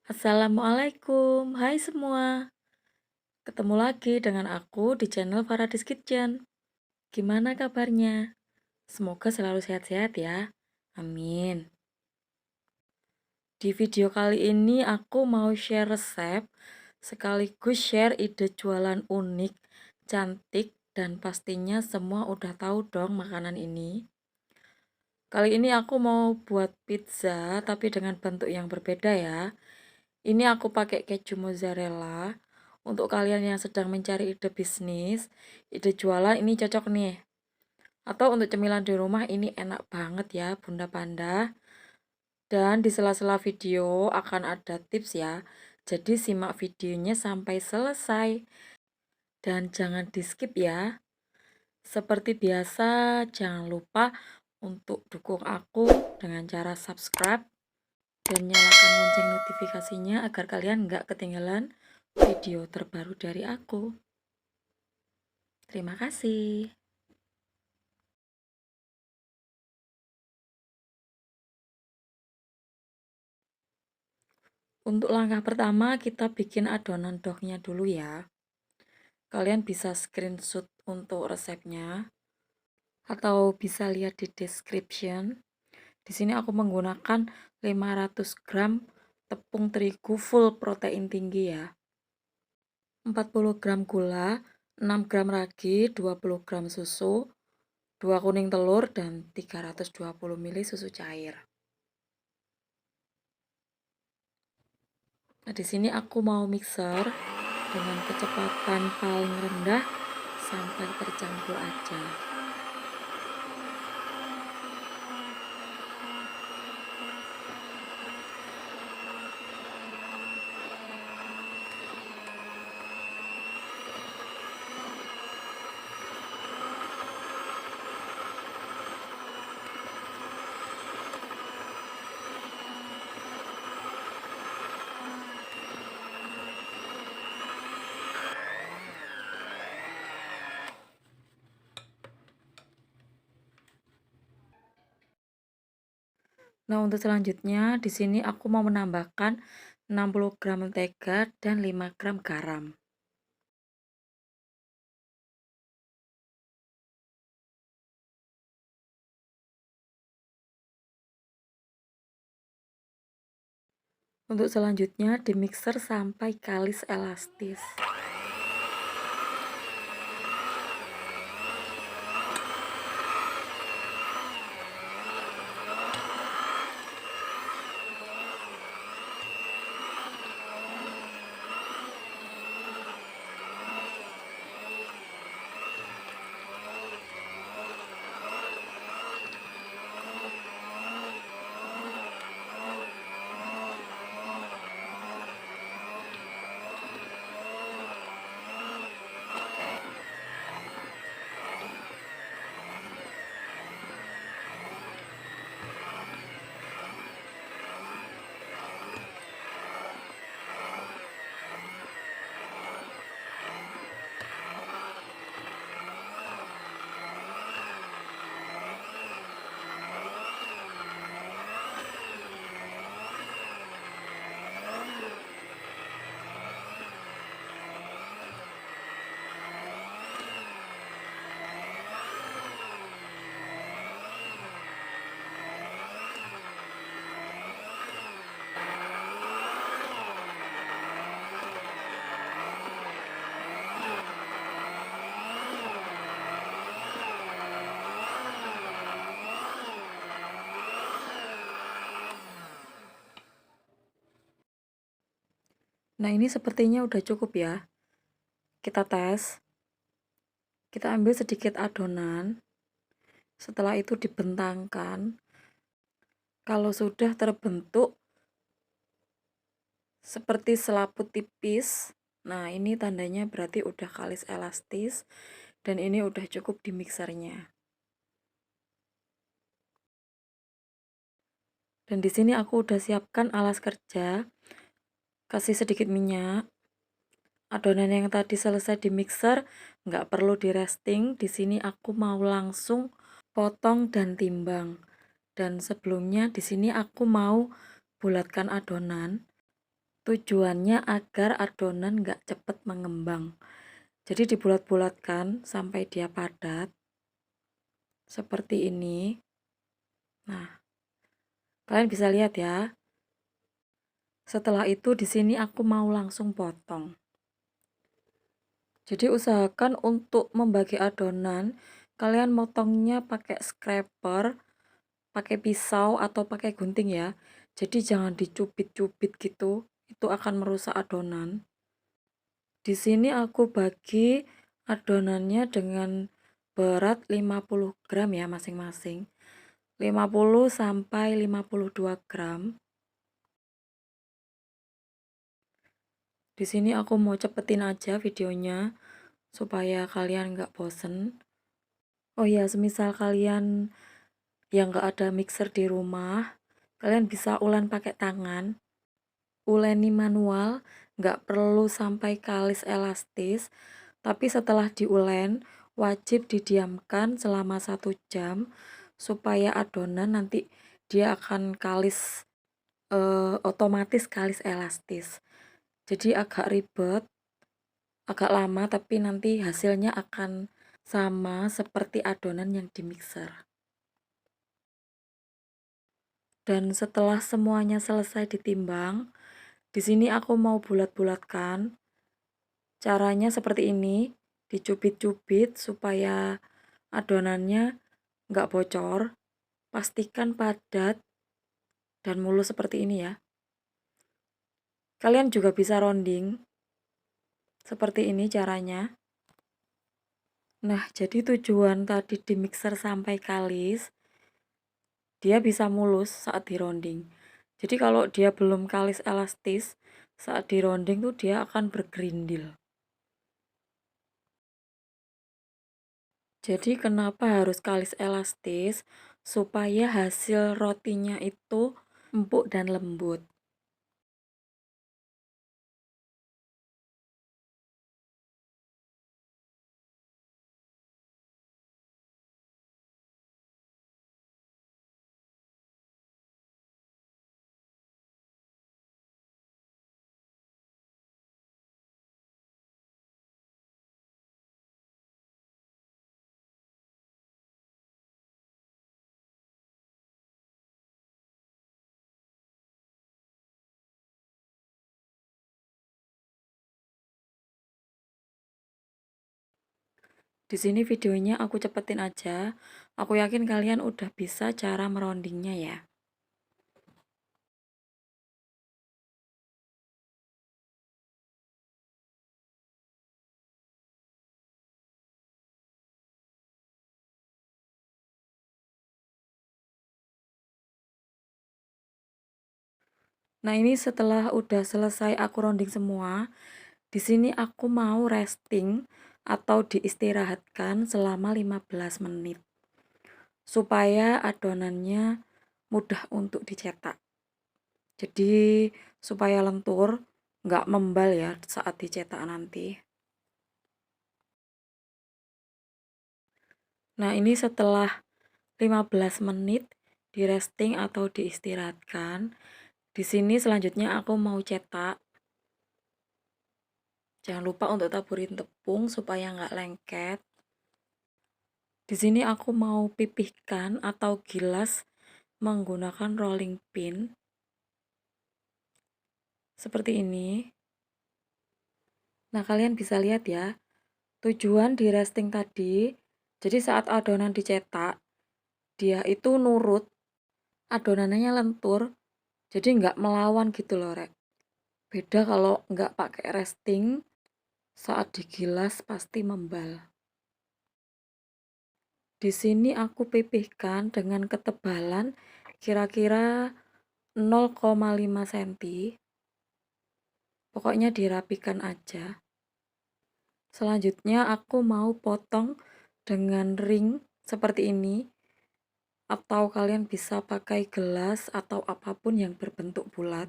Assalamualaikum, hai semua. Ketemu lagi dengan aku di channel Faradis Kitchen. Gimana kabarnya? Semoga selalu sehat-sehat ya. Amin. Di video kali ini aku mau share resep, sekaligus share ide jualan unik, cantik, dan pastinya semua udah tahu dong makanan ini. Kali ini aku mau buat pizza, tapi dengan bentuk yang berbeda ya. Ini aku pakai keju mozzarella. Untuk kalian yang sedang mencari ide bisnis, ide jualan ini cocok nih. Atau untuk cemilan di rumah ini enak banget ya, Bunda Panda. Dan di sela-sela video akan ada tips ya. Jadi simak videonya sampai selesai. Dan jangan di-skip ya. Seperti biasa, jangan lupa untuk dukung aku dengan cara subscribe dan nyalakan lonceng notifikasinya agar kalian nggak ketinggalan video terbaru dari aku. Terima kasih. Untuk langkah pertama kita bikin adonan dough-nya dulu ya. Kalian bisa screenshot untuk resepnya atau bisa lihat di description. Di sini aku menggunakan 500 gram tepung terigu full protein tinggi ya. 40 gram gula, 6 gram ragi, 20 gram susu, 2 kuning telur, dan 320 ml susu cair. Nah, di sini aku mau mixer dengan kecepatan paling rendah sampai tercampur aja. Nah, untuk selanjutnya di sini aku mau menambahkan 60 gram mentega dan 5 gram garam. Untuk selanjutnya di mixer sampai kalis elastis. Nah, ini sepertinya udah cukup ya. Kita tes. Kita ambil sedikit adonan. Setelah itu dibentangkan. Kalau sudah terbentuk seperti selaput tipis, nah ini tandanya berarti udah kalis elastis dan ini udah cukup di mixernya. Dan di sini aku udah siapkan alas kerja, kasih sedikit minyak. Adonan yang tadi selesai di mixer nggak perlu di resting. Di sini aku mau langsung potong dan timbang. Dan sebelumnya di sini aku mau bulatkan adonan. Tujuannya agar adonan nggak cepet mengembang. Jadi dibulat-bulatkan sampai dia padat. Seperti ini. Nah, kalian bisa lihat ya. Setelah itu di sini aku mau langsung potong. Jadi usahakan untuk membagi adonan, kalian motongnya pakai scraper, pakai pisau atau pakai gunting ya. Jadi jangan dicubit-cubit gitu, itu akan merusak adonan. Di sini aku bagi adonannya dengan berat 50 gram ya masing-masing. 50 sampai 52 gram. Di sini aku mau cepetin aja videonya supaya kalian nggak bosen. Oh ya, semisal kalian yang nggak ada mixer di rumah, kalian bisa ulen pakai tangan. Uleni manual, nggak perlu sampai kalis elastis, tapi setelah diulen, wajib didiamkan selama 1 jam supaya adonan nanti dia akan kalis otomatis kalis elastis. Jadi agak ribet, agak lama tapi nanti hasilnya akan sama seperti adonan yang di mixer. Dan setelah semuanya selesai ditimbang, di sini aku mau bulat-bulatkan. Caranya seperti ini, dicubit-cubit supaya adonannya nggak bocor. Pastikan padat dan mulus seperti ini ya. Kalian juga bisa rounding. Seperti ini caranya. Nah, jadi tujuan tadi di mixer sampai kalis, dia bisa mulus saat di rounding. Jadi kalau dia belum kalis elastis, saat di rounding tuh dia akan bergerindil. Jadi kenapa harus kalis elastis? Supaya hasil rotinya itu empuk dan lembut. Di sini videonya aku cepetin aja. Aku yakin kalian udah bisa cara merondingnya ya. Nah, ini setelah udah selesai aku rounding semua, di sini aku mau resting atau diistirahatkan selama 15 menit supaya adonannya mudah untuk dicetak. Jadi supaya lentur, nggak membal ya saat dicetak nanti. Nah, ini setelah 15 menit di resting atau diistirahatkan. Di sini selanjutnya aku mau cetak. Jangan lupa untuk taburin tepung supaya nggak lengket. Di sini aku mau pipihkan atau gilas menggunakan rolling pin. Seperti ini. Nah, kalian bisa lihat ya. Tujuan di resting tadi, jadi saat adonan dicetak, dia itu nurut, adonannya lentur, jadi nggak melawan gitu loh, Rek. Beda kalau nggak pakai resting, saat digilas pasti membal. Di sini aku pipihkan dengan ketebalan kira-kira 0,5 cm. Pokoknya dirapikan aja. Selanjutnya aku mau potong dengan ring seperti ini. Atau kalian bisa pakai gelas atau apapun yang berbentuk bulat.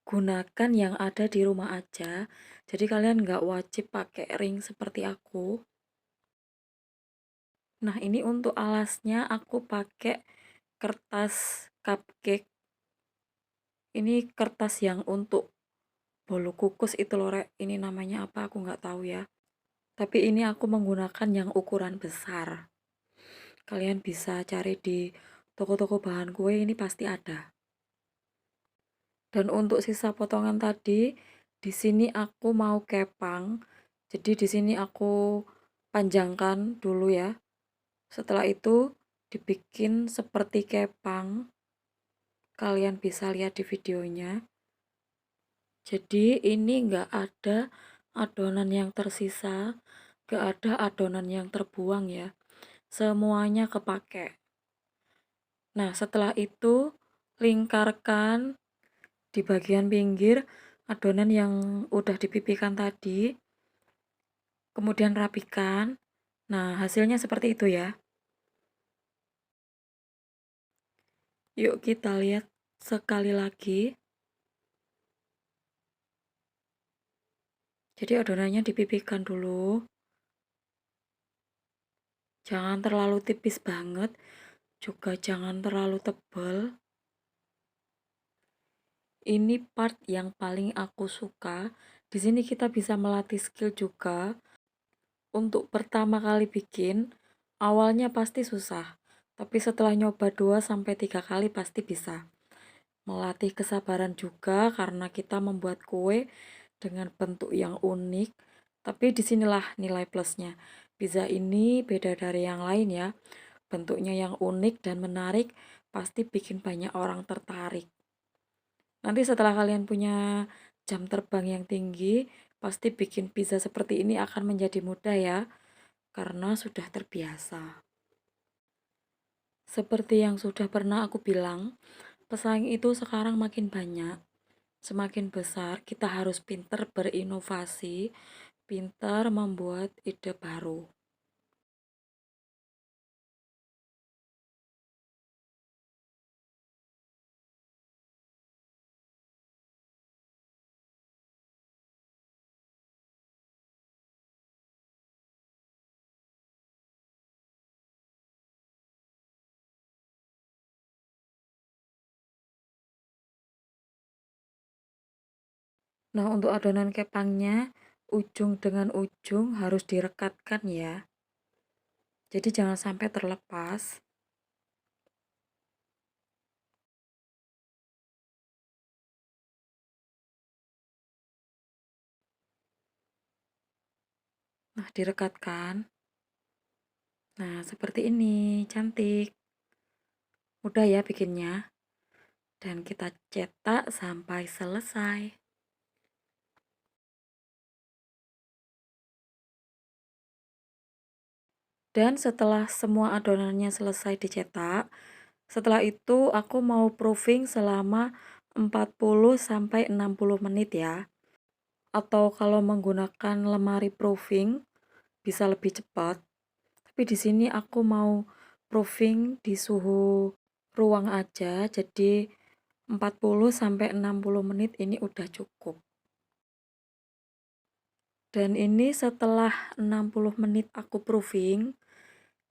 Gunakan yang ada di rumah aja. Jadi kalian nggak wajib pakai ring seperti aku. Nah, ini untuk alasnya aku pakai kertas cupcake. Ini kertas yang untuk bolu kukus itu loh, Rek. Ini namanya apa aku nggak tahu ya. Tapi ini aku menggunakan yang ukuran besar. Kalian bisa cari di toko-toko bahan kue, ini pasti ada. Dan untuk sisa potongan tadi, di sini aku mau kepang. Jadi di sini aku panjangkan dulu ya. Setelah itu dibikin seperti kepang. Kalian bisa lihat di videonya. Jadi ini nggak ada adonan yang tersisa, nggak ada adonan yang terbuang ya. Semuanya kepake. Nah, setelah itu lingkarkan di bagian pinggir adonan yang udah dipipihkan tadi, kemudian rapikan. Nah, hasilnya seperti itu ya. Yuk kita lihat sekali lagi. Jadi adonannya dipipihkan dulu. Jangan terlalu tipis banget, juga jangan terlalu tebal. Ini part yang paling aku suka. Di sini kita bisa melatih skill juga. Untuk pertama kali bikin, awalnya pasti susah, tapi setelah nyoba 2 sampai 3 kali pasti bisa. Melatih kesabaran juga karena kita membuat kue dengan bentuk yang unik, tapi disinilah nilai plusnya. Pizza ini beda dari yang lain ya. Bentuknya yang unik dan menarik pasti bikin banyak orang tertarik. Nanti setelah kalian punya jam terbang yang tinggi, pasti bikin pizza seperti ini akan menjadi mudah ya, karena sudah terbiasa. Seperti yang sudah pernah aku bilang, pesaing itu sekarang makin banyak. Semakin besar, kita harus pintar berinovasi, pintar membuat ide baru. Nah, untuk adonan kepangnya, ujung dengan ujung harus direkatkan ya. Jadi jangan sampai terlepas. Nah, direkatkan. Nah, seperti ini, cantik. Mudah ya bikinnya. Dan kita cetak sampai selesai. Dan setelah semua adonannya selesai dicetak, setelah itu aku mau proofing selama 40 sampai 60 menit ya. Atau kalau menggunakan lemari proofing bisa lebih cepat. Tapi di sini aku mau proofing di suhu ruang aja, jadi 40 sampai 60 menit ini udah cukup. Dan ini setelah 60 menit aku proofing,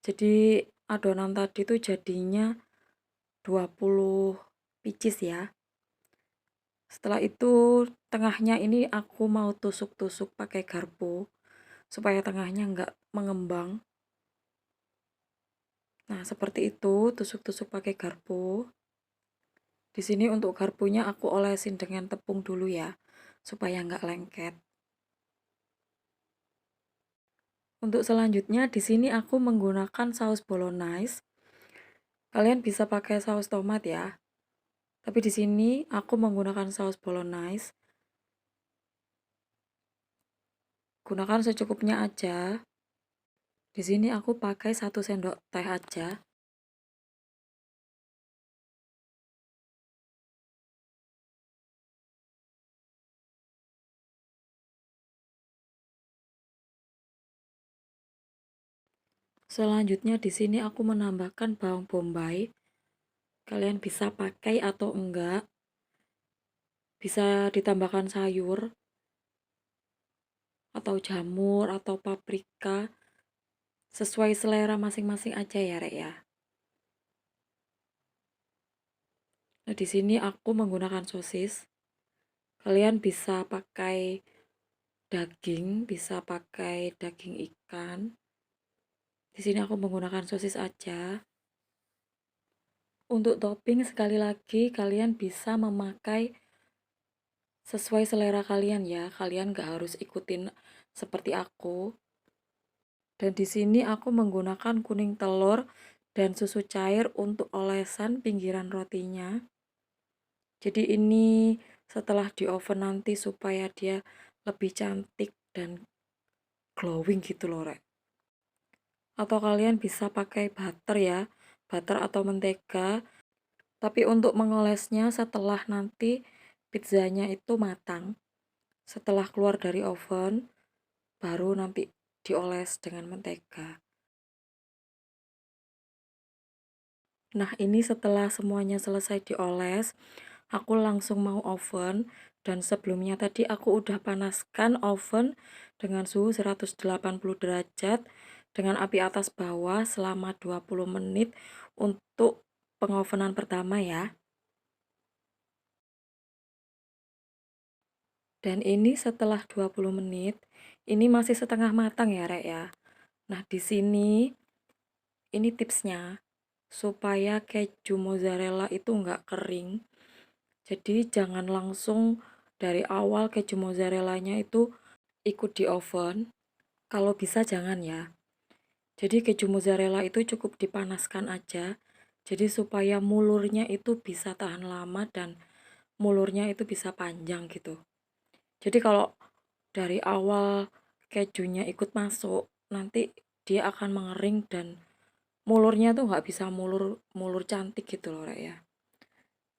jadi adonan tadi tuh jadinya 20 pieces ya. Setelah itu tengahnya ini aku mau tusuk-tusuk pakai garpu supaya tengahnya nggak mengembang. Nah, seperti itu, tusuk-tusuk pakai garpu. Di sini untuk garpunya aku olesin dengan tepung dulu ya, supaya nggak lengket. Untuk selanjutnya di sini aku menggunakan saus bolognese. Kalian bisa pakai saus tomat ya. Tapi di sini aku menggunakan saus bolognese. Gunakan secukupnya aja. Di sini aku pakai 1 sendok teh aja. Selanjutnya di sini aku menambahkan bawang bombay. Kalian bisa pakai atau enggak. Bisa ditambahkan sayur atau jamur atau paprika. Sesuai selera masing-masing aja ya, Rek ya. Nah, di sini aku menggunakan sosis. Kalian bisa pakai daging, bisa pakai daging ikan. Di sini aku menggunakan sosis aja. Untuk topping sekali lagi kalian bisa memakai sesuai selera kalian ya. Kalian gak harus ikutin seperti aku. Dan di sini aku menggunakan kuning telur dan susu cair untuk olesan pinggiran rotinya. Jadi ini setelah di oven nanti supaya dia lebih cantik dan glowing gitu loh, Rek. Atau kalian bisa pakai butter ya, butter atau mentega. Tapi untuk mengolesnya setelah nanti pizzanya itu matang. Setelah keluar dari oven, baru nanti dioles dengan mentega. Nah, ini setelah semuanya selesai dioles, aku langsung mau oven. Dan sebelumnya tadi aku udah panaskan oven dengan suhu 180 derajat dengan api atas bawah selama 20 menit untuk pengovenan pertama ya. Dan ini setelah 20 menit, ini masih setengah matang ya, Rek ya. Nah, di sini ini tipsnya supaya keju mozzarella itu nggak kering. Jadi jangan langsung dari awal keju mozzarellanya itu ikut di oven. Kalau bisa jangan ya. Jadi keju mozzarella itu cukup dipanaskan aja. Jadi supaya mulurnya itu bisa tahan lama dan mulurnya itu bisa panjang gitu. Jadi kalau dari awal kejunya ikut masuk, nanti dia akan mengering dan mulurnya tuh nggak bisa mulur mulur cantik gitu loh, Rek ya.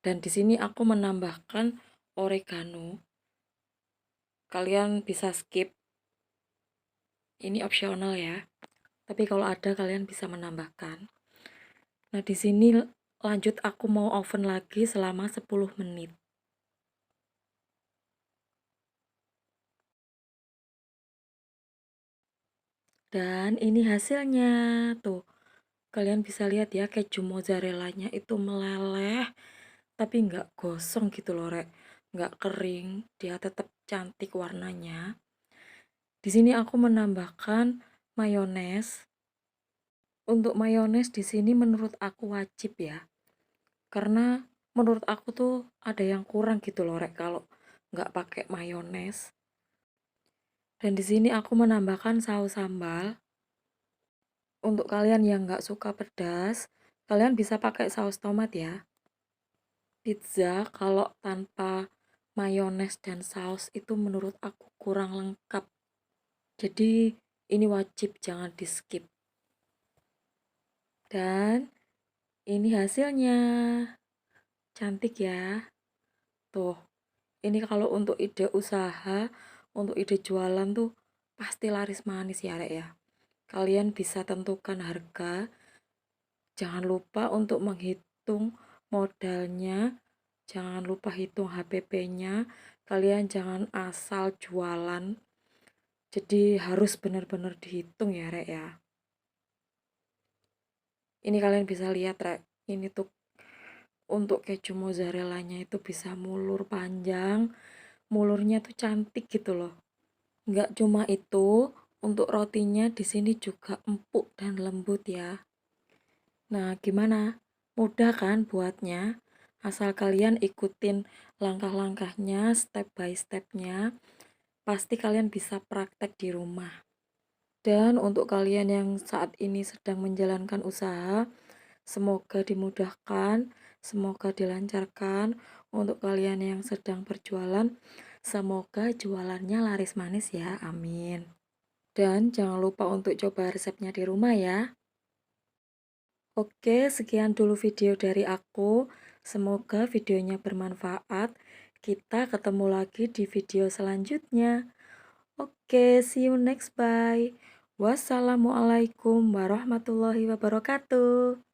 Dan di sini aku menambahkan oregano. Kalian bisa skip, ini opsional ya. Tapi kalau ada kalian bisa menambahkan. Nah, di sini lanjut aku mau oven lagi selama 10 menit. Dan ini hasilnya. Tuh, kalian bisa lihat ya keju mozzarellanya itu meleleh, tapi nggak gosong gitu loh, Rek. Nggak kering, dia tetap cantik warnanya. Di sini aku menambahkan mayones. Untuk mayones di sini menurut aku wajib ya. Karena menurut aku tuh ada yang kurang gitu loh, Rek, kalau nggak pakai mayones. Dan di sini aku menambahkan saus sambal. Untuk kalian yang nggak suka pedas, kalian bisa pakai saus tomat ya. Pizza kalau tanpa mayones dan saus itu menurut aku kurang lengkap. Jadi ini wajib jangan di skip. Dan ini hasilnya. Cantik ya. Tuh, ini kalau untuk ide usaha, untuk ide jualan tuh pasti laris manis ya, Rek ya. Kalian bisa tentukan harga. Jangan lupa untuk menghitung modalnya. Jangan lupa hitung HPP-nya. Kalian jangan asal jualan. Jadi harus benar-benar dihitung ya, Rek ya. Ini kalian bisa lihat, Rek. Ini tuh untuk keju mozzarellanya itu bisa mulur panjang. Mulurnya tuh cantik gitu loh. Nggak cuma itu, untuk rotinya di sini juga empuk dan lembut ya. Nah, gimana? Mudah kan buatnya? Asal kalian ikutin langkah-langkahnya, step by stepnya, pasti kalian bisa praktek di rumah. Dan untuk kalian yang saat ini sedang menjalankan usaha, semoga dimudahkan, semoga dilancarkan. Untuk kalian yang sedang berjualan, semoga jualannya laris manis ya, amin. Dan jangan lupa untuk coba resepnya di rumah ya. Oke, sekian dulu video dari aku. Semoga videonya bermanfaat. Kita ketemu lagi di video selanjutnya. Oke, see you next. Bye. Wassalamualaikum warahmatullahi wabarakatuh.